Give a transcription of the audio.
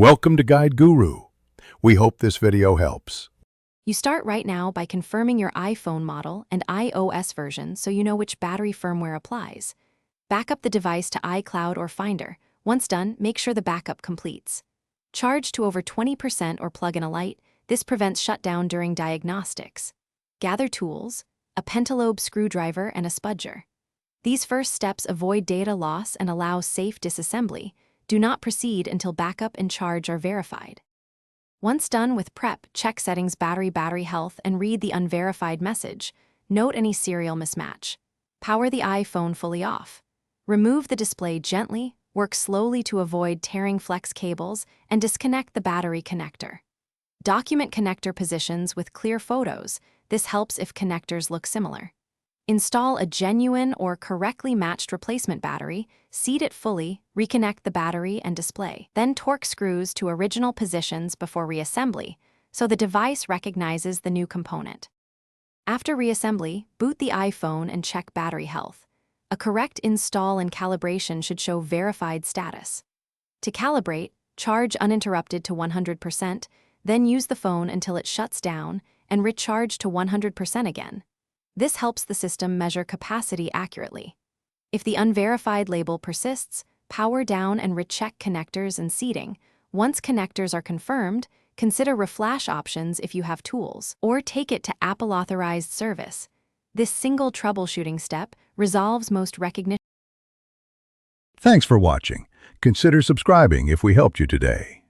Welcome to Guide Guru. We hope this video helps. You start right now by confirming your iPhone model and iOS version so you know which battery firmware applies. Back up the device to iCloud or Finder. Once done, make sure the backup completes. Charge to over 20% or plug in a light. This prevents shutdown during diagnostics. Gather tools, a pentalobe screwdriver and a spudger. These first steps avoid data loss and allow safe disassembly. Do not proceed until backup and charge are verified. Once done with prep, check settings battery health and read the unverified message. Note any serial mismatch. Power the iPhone fully off. Remove the display gently, work slowly to avoid tearing flex cables, and disconnect the battery connector. Document connector positions with clear photos. This helps if connectors look similar. Install a genuine or correctly matched replacement battery, seat it fully, reconnect the battery and display. Then torque screws to original positions before reassembly, so the device recognizes the new component. After reassembly, boot the iPhone and check battery health. A correct install and calibration should show verified status. To calibrate, charge uninterrupted to 100%, then use the phone until it shuts down and recharge to 100% again. This helps the system measure capacity accurately. If the unverified label persists, power down and recheck connectors and seating. Once connectors are confirmed, consider reflash options if you have tools, or take it to Apple-authorized service. This single troubleshooting step resolves most recognition. Thanks for watching. Consider subscribing if we helped you today.